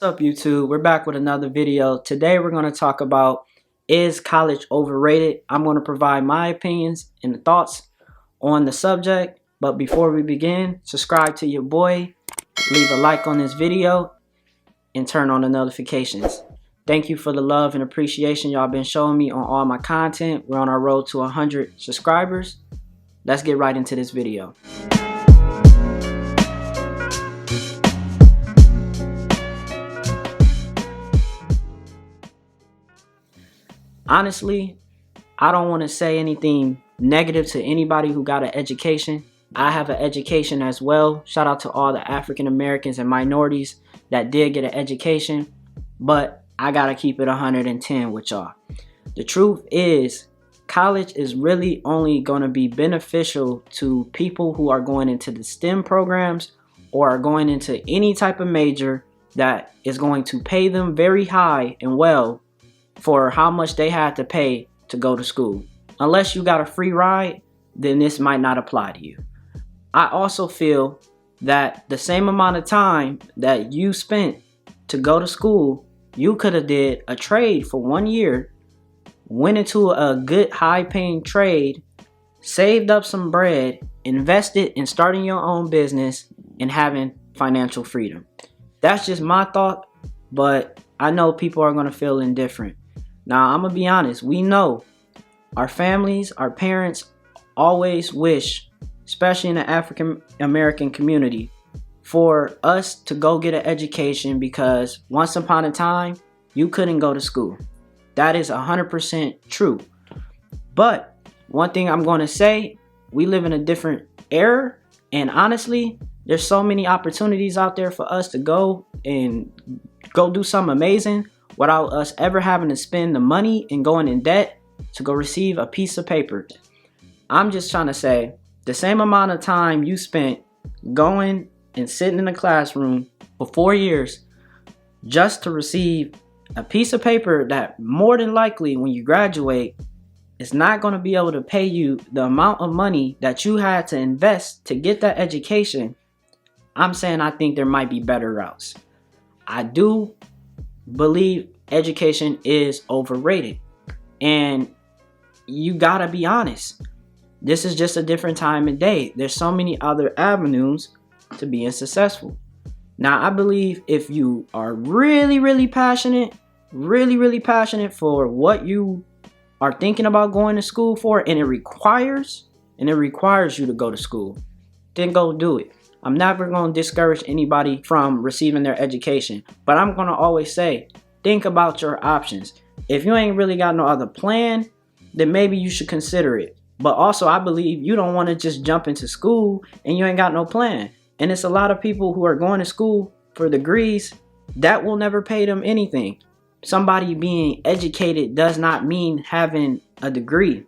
What's up, YouTube? We're back with another video. Today we're going to talk about, is college overrated? I'm going to provide my opinions and thoughts on the subject. But before we begin, subscribe to your boy, leave a like on this video, and turn on the notifications. Thank you for the love and appreciation y'all been showing me on all my content. We're on our road to 100 subscribers. Let's get right into this video. Honestly, I don't want to say anything negative to anybody who got an education. I have an education as well. Shout out to all the African Americans and minorities that did get an education. But I got to keep it 110 with y'all. The truth is, college is really only going to be beneficial to people who are going into the STEM programs or are going into any type of major that is going to pay them very high and well for how much they had to pay to go to school. Unless you got a free ride, then this might not apply to you. I also feel that the same amount of time that you spent to go to school, you could have did a trade for 1 year, went into a good high-paying trade, saved up some bread, invested in starting your own business and having financial freedom. That's just my thought, but I know people are going to feel indifferent. Now, I'm going to be honest. We know our families, our parents always wish, especially in the African American community, for us to go get an education because once upon a time, you couldn't go to school. That is 100% true. But one thing I'm going to say, we live in a different era. And honestly, there's so many opportunities out there for us to go and go do something amazing without us ever having to spend the money and going in debt to go receive a piece of paper. I'm just trying to say, the same amount of time you spent going and sitting in a classroom for 4 years just to receive a piece of paper that more than likely when you graduate is not going to be able to pay you the amount of money that you had to invest to get that education. I'm saying I think there might be better routes. I do believe education is overrated, and you gotta be honest. This is just a different time and day. There's so many other avenues to being successful. Now, I believe if you are really passionate for what you are thinking about going to school for, and it requires you to go to school, then go do it. I'm never going to discourage anybody from receiving their education, but I'm going to always say, think about your options. If you ain't really got no other plan, then maybe you should consider it. But also, I believe you don't want to just jump into school and you ain't got no plan. And it's a lot of people who are going to school for degrees that will never pay them anything. Somebody being educated does not mean having a degree.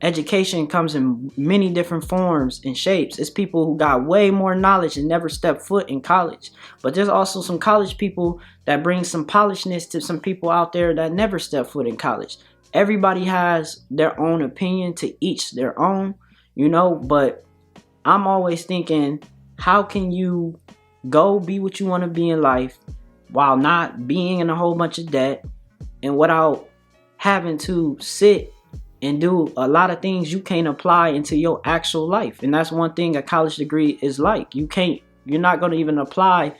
Education comes in many different forms and shapes. It's people who got way more knowledge and never stepped foot in college. But there's also some college people that bring some polishedness to some people out there that never stepped foot in college. Everybody has their own opinion, to each their own, but I'm always thinking, how can you go be what you want to be in life while not being in a whole bunch of debt and without having to sit and do a lot of things you can't apply into your actual life? And that's one thing a college degree is like. You're not going to even apply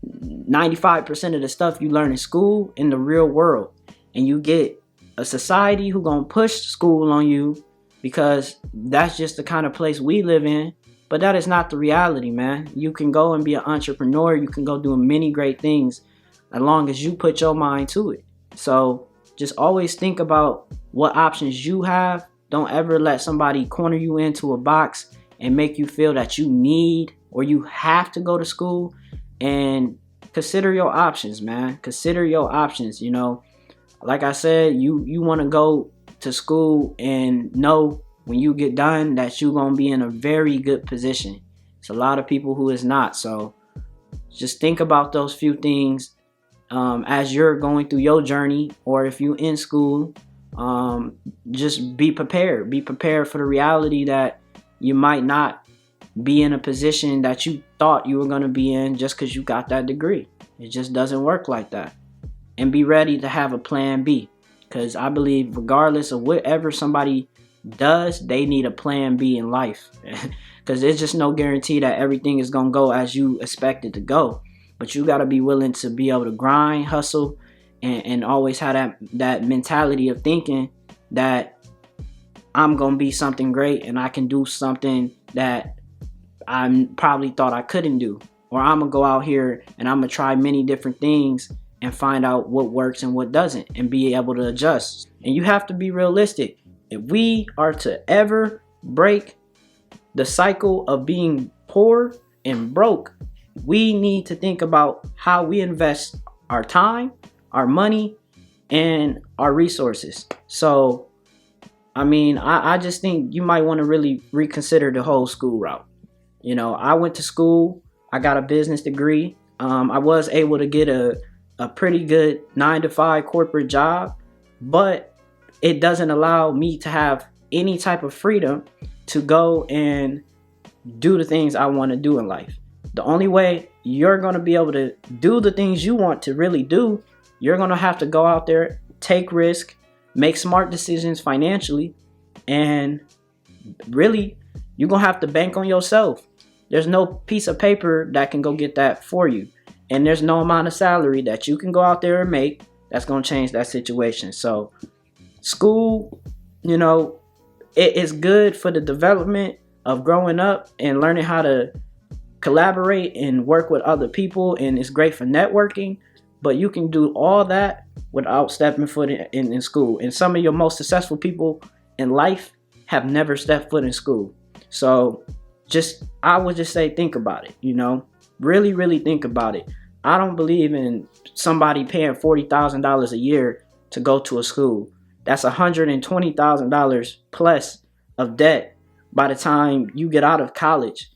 95% of the stuff you learn in school in the real world. And you get a society who going to push school on you because that's just the kind of place we live in. But that is not the reality, man. You can go and be an entrepreneur. You can go do many great things as long as you put your mind to it. So just always think about what options you have. Don't ever let somebody corner you into a box and make you feel that you need or you have to go to school. And consider your options, man. Consider your options. Like I said, you want to go to school and know when you get done that you're going to be in a very good position. It's a lot of people who is not. So just think about those few things as you're going through your journey, or if you're in school, just be prepared. Be prepared for the reality that you might not be in a position that you thought you were going to be in just because you got that degree. It just doesn't work like that. And be ready to have a plan B, because I believe regardless of whatever somebody does, they need a plan B in life. Because there's just no guarantee that everything is going to go as you expect it to go. But you got to be willing to be able to grind, hustle, and always have that mentality of thinking that I'm going to be something great and I can do something that I probably thought I couldn't do. Or I'm going to go out here and I'm going to try many different things and find out what works and what doesn't and be able to adjust. And you have to be realistic. If we are to ever break the cycle of being poor and broke, we need to think about how we invest our time, our money, and our resources. So, I mean, I just think you might want to really reconsider the whole school route. You know, I went to school, I got a business degree. I was able to get a pretty good 9-to-5 corporate job, but it doesn't allow me to have any type of freedom to go and do the things I want to do in life. The only way you're going to be able to do the things you want to really do, you're going to have to go out there, take risk, make smart decisions financially, and really, you're going to have to bank on yourself. There's no piece of paper that can go get that for you. And there's no amount of salary that you can go out there and make that's going to change that situation. So school, you know, it is good for the development of growing up and learning how to collaborate and work with other people. And it's great for networking. But you can do all that without stepping foot in school. And some of your most successful people in life have never stepped foot in school. So I would just say, think about it, you know, really, really think about it. I don't believe in somebody paying $40,000 a year to go to a school. That's $120,000 plus of debt by the time you get out of college,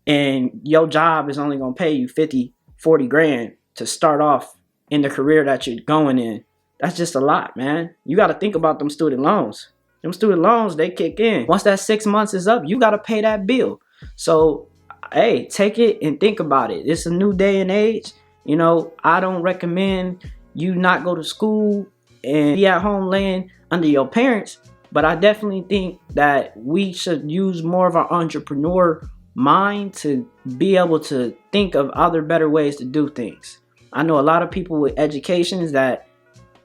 and your job is only going to pay you 50, 40 grand to start off in the career that you're going in. That's just a lot, man. You got to think about them student loans. Them student loans, they kick in. Once that 6 months is up, you got to pay that bill. So, hey, take it and think about it. It's a new day and age. You know, I don't recommend you not go to school and be at home laying under your parents, but I definitely think that we should use more of our entrepreneur mind to be able to think of other better ways to do things. I know a lot of people with educations that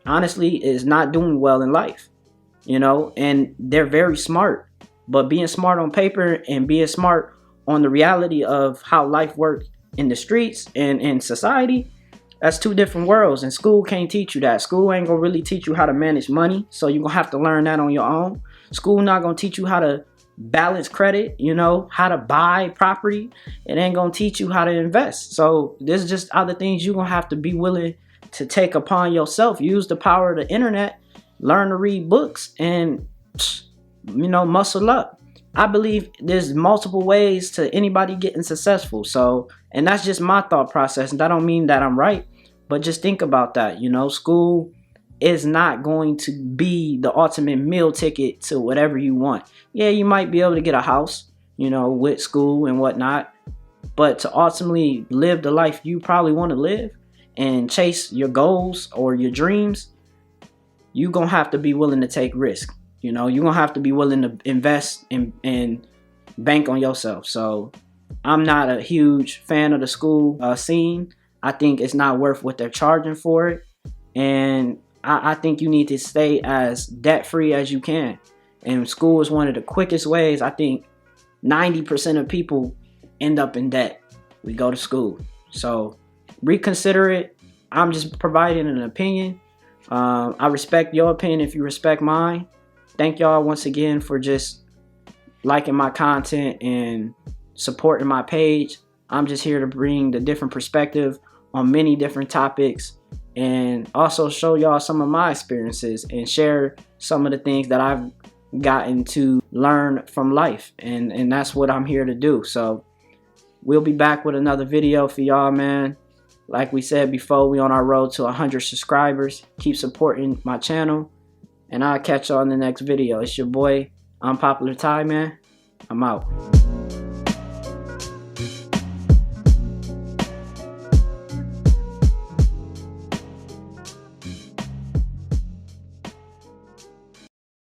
honestly is not doing well in life, you know, and they're very smart, but being smart on paper and being smart on the reality of how life works in the streets and in society, that's two different worlds. And school can't teach you that. School ain't gonna really teach you how to manage money, so you're gonna have to learn that on your own. School not gonna teach you how to balance credit, you know, how to buy property. It ain't gonna teach you how to invest. So there's just other things you're gonna have to be willing to take upon yourself. Use the power of the internet, learn to read books, and, you know, muscle up. I believe there's multiple ways to anybody getting successful. So, and that's just my thought process. And I don't mean that I'm right, but just think about that. You know, school is not going to be the ultimate meal ticket to whatever you want. Yeah, you might be able to get a house, you know, with school and whatnot, but to ultimately live the life you probably want to live and chase your goals or your dreams, you're going to have to be willing to take risk. You know, you're going to have to be willing to invest and bank on yourself. So I'm not a huge fan of the school scene. I think it's not worth what they're charging for it. And I think you need to stay as debt-free as you can. And school is one of the quickest ways. I think 90% of people end up in debt. We go to school. So reconsider it. I'm just providing an opinion. I respect your opinion if you respect mine. Thank y'all once again for just liking my content and supporting my page. I'm just here to bring the different perspective on many different topics and also show y'all some of my experiences and share some of the things that I've gotten to learn from life. And that's what I'm here to do. So we'll be back with another video for y'all, man. Like we said before, we on our road to 100 subscribers. Keep supporting my channel. And I'll catch y'all in the next video. It's your boy, UnpopularTy, man. I'm out.